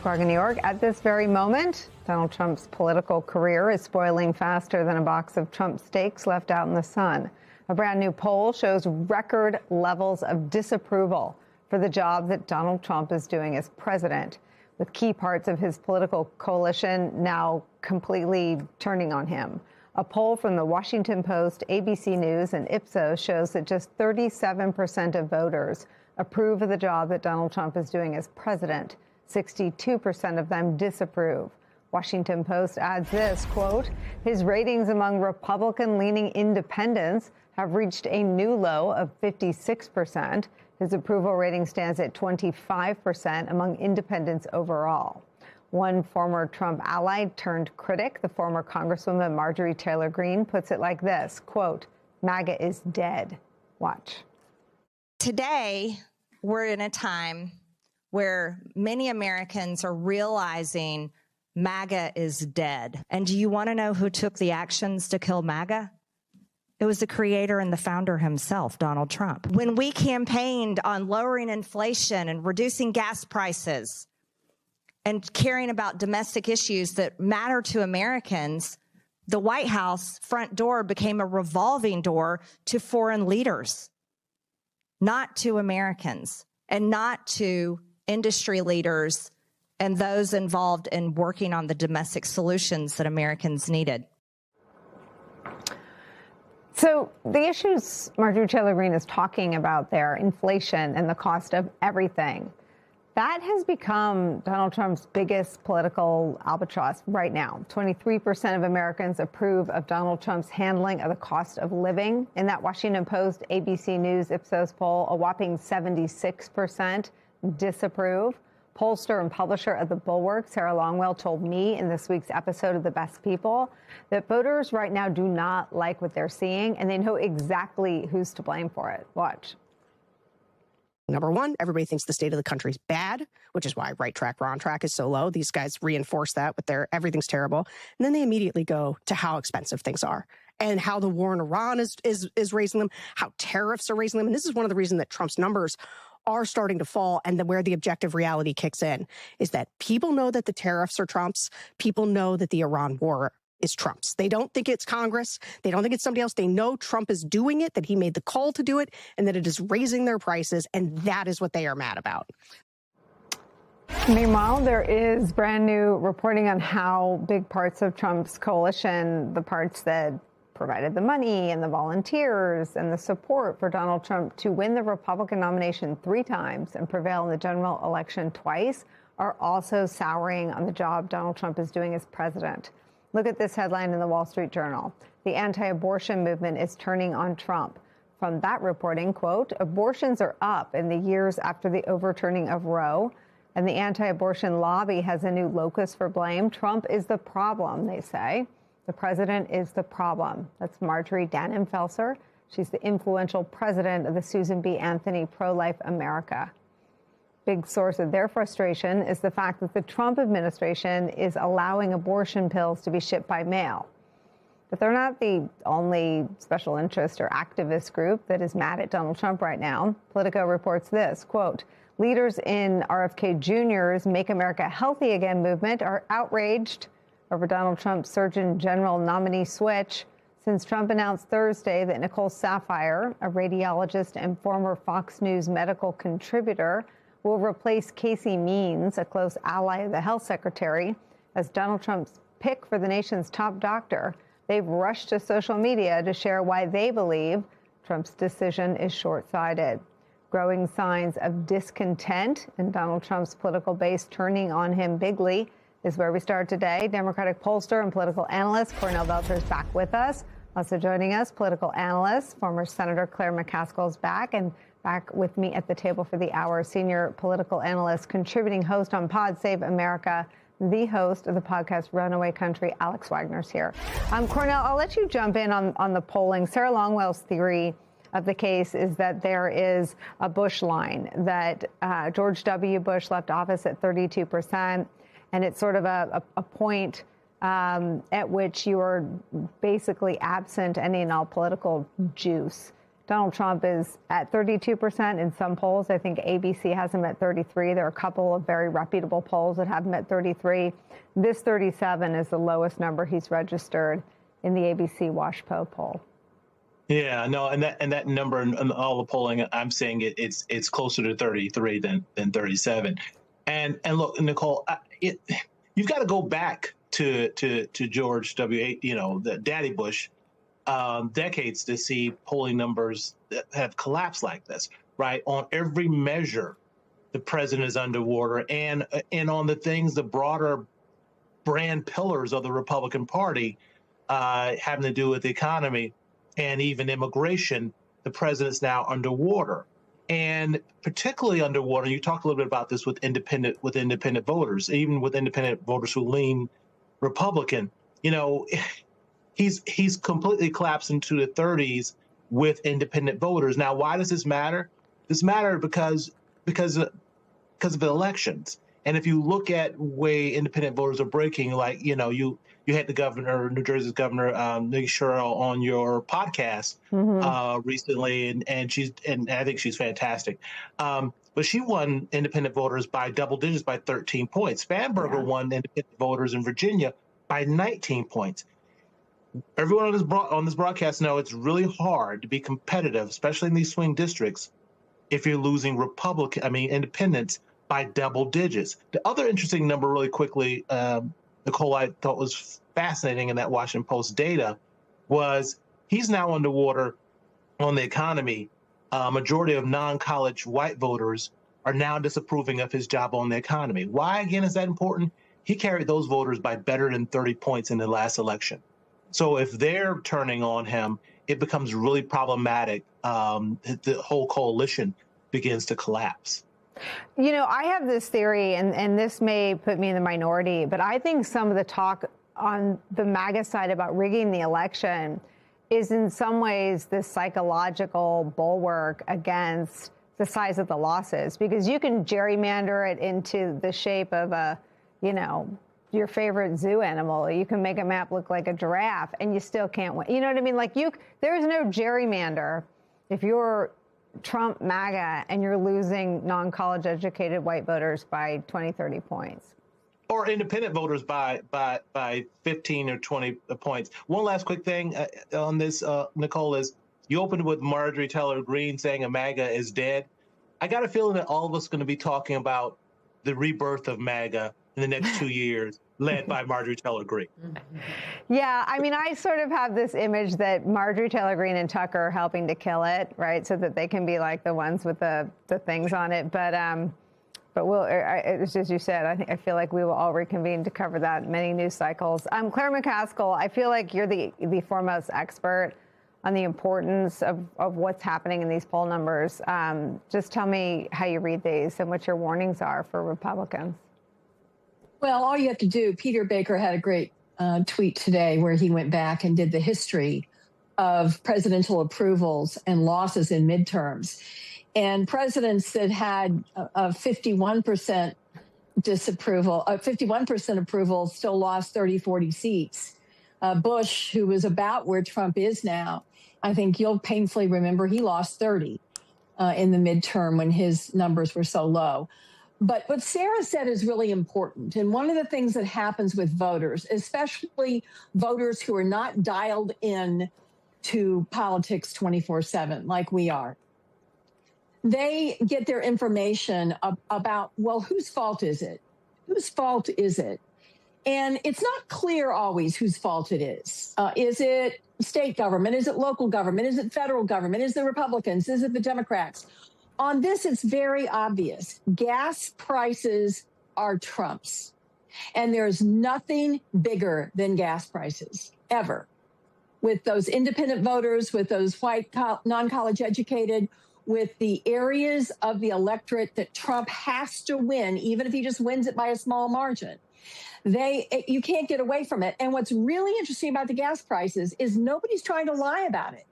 Fargo, New York. At this very moment, Donald Trump's political career is spoiling faster than a box of Trump steaks left out in the sun. A brand new poll shows record levels of disapproval for the job that Donald Trump is doing as president, with key parts of his political coalition now completely turning on him. A poll from the Washington Post, ABC News, and Ipsos shows that just 37% of voters approve of the job that Donald Trump is doing as president. 62% of them disapprove. Washington Post adds this, quote, his ratings among Republican-leaning independents have reached a new low of 56%. His approval rating stands at 25% among independents overall. One former Trump ally turned critic, the former Congresswoman Marjorie Taylor Greene, puts it like this, quote, MAGA is dead. Watch. Today, we're in a time where many Americans are realizing MAGA is dead. And do you want to know who took the actions to kill MAGA? It was the creator and the founder himself, Donald Trump. When we campaigned on lowering inflation and reducing gas prices and caring about domestic issues that matter to Americans, the White House front door became a revolving door to foreign leaders, not to Americans, and not to industry leaders and those involved in working on the domestic solutions that Americans needed. So the issues Marjorie Taylor Greene is talking about there, inflation and the cost of everything, that has become Donald Trump's biggest political albatross right now. 23% of Americans approve of Donald Trump's handling of the cost of living. In that Washington Post, ABC News, Ipsos poll, a whopping 76% disapprove. Pollster and publisher of The Bulwark, Sarah Longwell, told me in this week's episode of The Best People that voters right now do not like what they're seeing, and they know exactly who's to blame for it. Watch. Number one, everybody thinks the state of the country is bad, which is why Right Track, Wrong Track is so low. These guys reinforce that with their everything's terrible. And then they immediately go to how expensive things are and how the war in Iran is raising them, how tariffs are raising them. And this is one of the reasons that Trump's numbers are starting to fall, and where the objective reality kicks in is that people know that the tariffs are Trump's. People know that the Iran war is Trump's. They don't think it's Congress. They don't think it's somebody else. They know Trump is doing it, that he made the call to do it, and that it is raising their prices, and that is what they are mad about. Meanwhile, there is brand new reporting on how big parts of Trump's coalition, the parts that provided the money and the volunteers and the support for Donald Trump to win the Republican nomination 3 times and prevail in the general election twice, are also souring on the job Donald Trump is doing as president. Look at this headline in the Wall Street Journal. The anti-abortion movement is turning on Trump. From that reporting, quote, abortions are up in the years after the overturning of Roe, and the anti-abortion lobby has a new locus for blame. Trump is the problem, they say. The president is the problem. That's Marjorie Dannenfelser. She's the influential president of the Susan B. Anthony Pro-Life America. Big source of their frustration is the fact that the Trump administration is allowing abortion pills to be shipped by mail. But they're not the only special interest or activist group that is mad at Donald Trump right now. Politico reports this, quote, leaders in RFK Jr.'s Make America Healthy Again movement are outraged over Donald Trump's Surgeon General nominee switch since Trump announced Thursday that Nicole Saphier, a radiologist and former Fox News medical contributor, will replace Casey Means, a close ally of the health secretary, as Donald Trump's pick for the nation's top doctor. They've rushed to social media to share why they believe Trump's decision is short-sighted. Growing signs of discontent and Donald Trump's political base turning on him bigly is where we start today. Democratic pollster and political analyst Cornel Belcher is back with us. Also joining us, political analyst, former Senator Claire McCaskill is back, and back with me at the table for the hour, senior political analyst, contributing host on Pod Save America, the host of the podcast Runaway Country, Alex Wagner's here. Cornel, I'll let you jump in on the polling. Sarah Longwell's theory of the case is that there is a Bush line, that George W. Bush left office at 32%. And it's sort of a point at which you are basically absent any and all political juice. Donald Trump is at 32% in some polls. I think ABC has him at 33. There are a couple of very reputable polls that have him at 33. This 37 is the lowest number he's registered in the ABC WashPo poll. Yeah, no, and that number and all the polling I'm seeing it's closer to 33 than 37. And look, Nicole, you've got to go back to George W. The Daddy Bush decades to see polling numbers that have collapsed like this, right? On every measure, the president is underwater, and on the broader brand pillars of the Republican Party having to do with the economy and even immigration, the president's now underwater. And particularly underwater, you talked a little bit about this with independent voters, even with independent voters who lean Republican. He's completely collapsed into the 30s with independent voters. Now, why does this matter? This matters because of elections. And if you look at way independent voters are breaking, like you had the governor, New Jersey's governor, Nikki Sherrill, on your podcast recently, and I think she's fantastic. But she won independent voters by double digits by 13 points. Spanberger won independent voters in Virginia by 19 points. Everyone on this broadcast know it's really hard to be competitive, especially in these swing districts, if you're losing independents by double digits. The other interesting number, really quickly, Nicole, I thought was fascinating in that Washington Post data, was he's now underwater on the economy. Majority of non-college white voters are now disapproving of his job on the economy. Why, again, is that important? He carried those voters by better than 30 points in the last election. So if they're turning on him, it becomes really problematic. The whole coalition begins to collapse. I have this theory, and this may put me in the minority, but I think some of the talk on the MAGA side about rigging the election is in some ways this psychological bulwark against the size of the losses, because you can gerrymander it into the shape of your favorite zoo animal. You can make a map look like a giraffe and you still can't win. You know what I mean? There's no gerrymander if you're Trump MAGA and you're losing non-college educated white voters by 20, 30 points. Or independent voters by 15 or 20 points. One last quick thing on this, Nicole, is you opened with Marjorie Taylor Greene saying a MAGA is dead. I got a feeling that all of us are going to be talking about the rebirth of MAGA in the next 2 years, led by Marjorie Taylor Greene. Yeah, I sort of have this image that Marjorie Taylor Greene and Tucker are helping to kill it, right, so that they can be like the ones with the things on it. But it's as you said, I feel like we will all reconvene to cover that many news cycles. Claire McCaskill, I feel like you're the foremost expert on the importance of what's happening in these poll numbers. Just tell me how you read these and what your warnings are for Republicans. Well, all you have to do, Peter Baker had a great tweet today where he went back and did the history of presidential approvals and losses in midterms. And presidents that had a 51% disapproval, 51% approval still lost 30, 40 seats. Bush, who was about where Trump is now, I think you'll painfully remember he lost 30 in the midterm when his numbers were so low. But what Sarah said is really important. And one of the things that happens with voters, especially voters who are not dialed in to politics 24/7 like we are, they get their information about, well, whose fault is it? Whose fault is it? And it's not clear always whose fault it is. Is it state government? Is it local government? Is it federal government? Is it the Republicans? Is it the Democrats? On this, it's very obvious. Gas prices are Trump's. And there's nothing bigger than gas prices, ever. With those independent voters, with those white, non-college educated, with the areas of the electorate that Trump has to win, even if he just wins it by a small margin. You can't get away from it. And what's really interesting about the gas prices is nobody's trying to lie about it.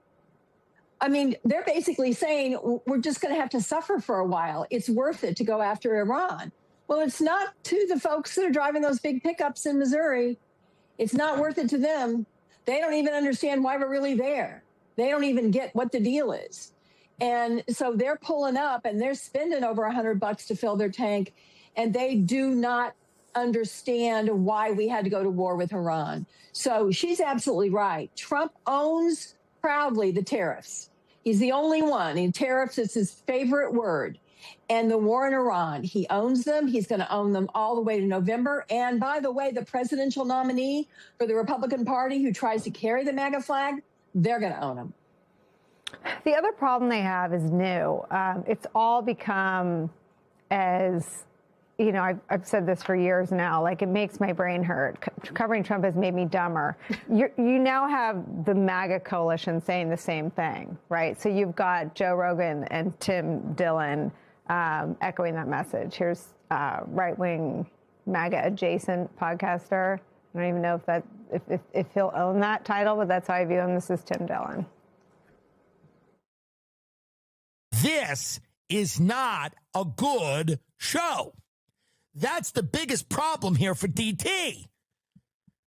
I mean, they're basically saying we're just going to have to suffer for a while. It's worth it to go after Iran. Well, it's not to the folks that are driving those big pickups in Missouri. It's not worth it to them. They don't even understand why we're really there. They don't even get what the deal is. And so they're pulling up and they're spending over $100 to fill their tank. And they do not understand why we had to go to war with Iran. So she's absolutely right. Trump owns proudly the tariffs. He's the only one. And tariffs is his favorite word. And the war in Iran, he owns them. He's going to own them all the way to November. And by the way, the presidential nominee for the Republican Party who tries to carry the MAGA flag, they're going to own them. The other problem they have is new. It's all become, as you know, I've said this for years now, like it makes my brain hurt. Covering Trump has made me dumber. You now have the MAGA coalition saying the same thing, right? So you've got Joe Rogan and Tim Dillon echoing that message. Here's right-wing MAGA adjacent podcaster. I don't even know if he'll own that title, but that's how I view him. This is Tim Dillon. This is not a good show. That's the biggest problem here for DT.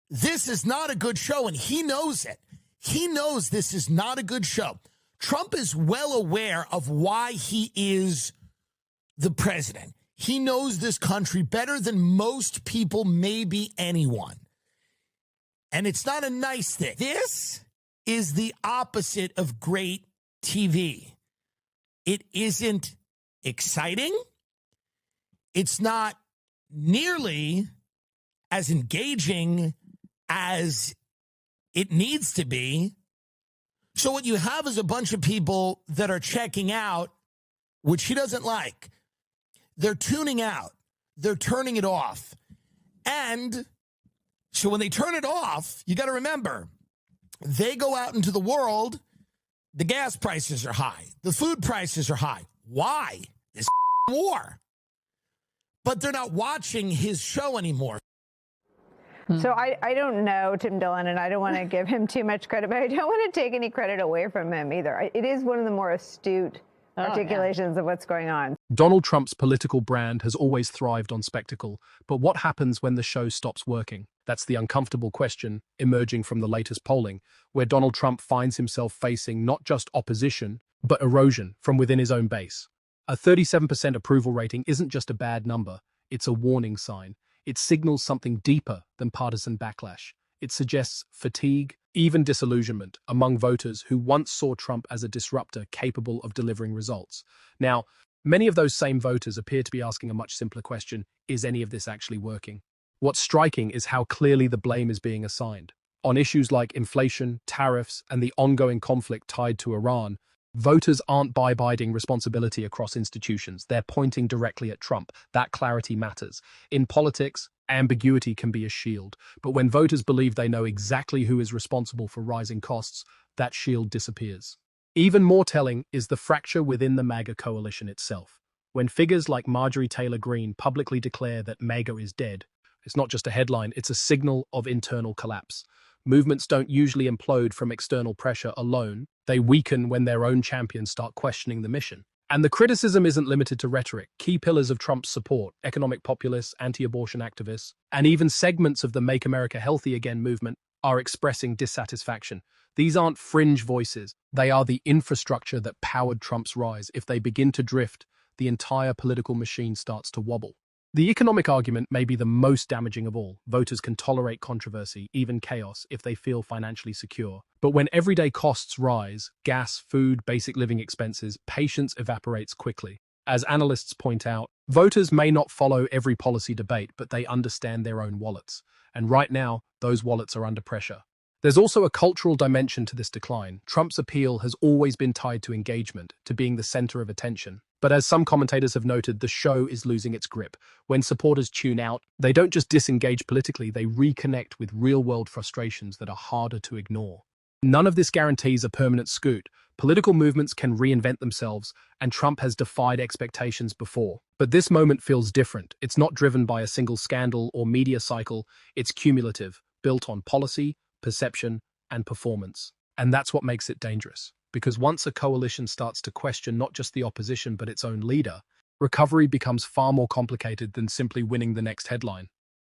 This is not a good show, and he knows it. He knows this is not a good show. Trump is well aware of why he is the president. He knows this country better than most people, maybe anyone. And it's not a nice thing. This is the opposite of great TV. It isn't exciting. It's not nearly as engaging as it needs to be. So what you have is a bunch of people that are checking out, which he doesn't like. They're tuning out. They're turning it off. And so when they turn it off, you got to remember, they go out into the world, the gas prices are high. The food prices are high. Why? This war. But they're not watching his show anymore. So I don't know Tim Dillon, and I don't want to give him too much credit, but I don't want to take any credit away from him either. It is one of the more astute articulations of what's going on. Donald Trump's political brand has always thrived on spectacle, but what happens when the show stops working? That's the uncomfortable question emerging from the latest polling, where Donald Trump finds himself facing not just opposition, but erosion from within his own base. A 37% approval rating isn't just a bad number, it's a warning sign. It signals something deeper than partisan backlash. It suggests fatigue, even disillusionment, among voters who once saw Trump as a disruptor capable of delivering results. Now, many of those same voters appear to be asking a much simpler question: is any of this actually working? What's striking is how clearly the blame is being assigned. On issues like inflation, tariffs, and the ongoing conflict tied to Iran, voters aren't bye-bying responsibility across institutions. They're pointing directly at Trump. That clarity matters. In politics, ambiguity can be a shield. But when voters believe they know exactly who is responsible for rising costs, that shield disappears. Even more telling is the fracture within the MAGA coalition itself. When figures like Marjorie Taylor Greene publicly declare that MAGA is dead, it's not just a headline, it's a signal of internal collapse. Movements don't usually implode from external pressure alone. They weaken when their own champions start questioning the mission. And the criticism isn't limited to rhetoric. Key pillars of Trump's support, economic populists, anti-abortion activists, and even segments of the Make America Healthy Again movement are expressing dissatisfaction. These aren't fringe voices. They are the infrastructure that powered Trump's rise. If they begin to drift, the entire political machine starts to wobble. The economic argument may be the most damaging of all. Voters can tolerate controversy, even chaos, if they feel financially secure. But when everyday costs rise, gas, food, basic living expenses, patience evaporates quickly. As analysts point out, voters may not follow every policy debate, but they understand their own wallets. And right now, those wallets are under pressure. There's also a cultural dimension to this decline. Trump's appeal has always been tied to engagement, to being the center of attention. But as some commentators have noted, the show is losing its grip. When supporters tune out, they don't just disengage politically, they reconnect with real-world frustrations that are harder to ignore. None of this guarantees a permanent scoot. Political movements can reinvent themselves, and Trump has defied expectations before. But this moment feels different. It's not driven by a single scandal or media cycle. It's cumulative, built on policy, perception, and performance. And that's what makes it dangerous. Because once a coalition starts to question not just the opposition but its own leader, recovery becomes far more complicated than simply winning the next headline.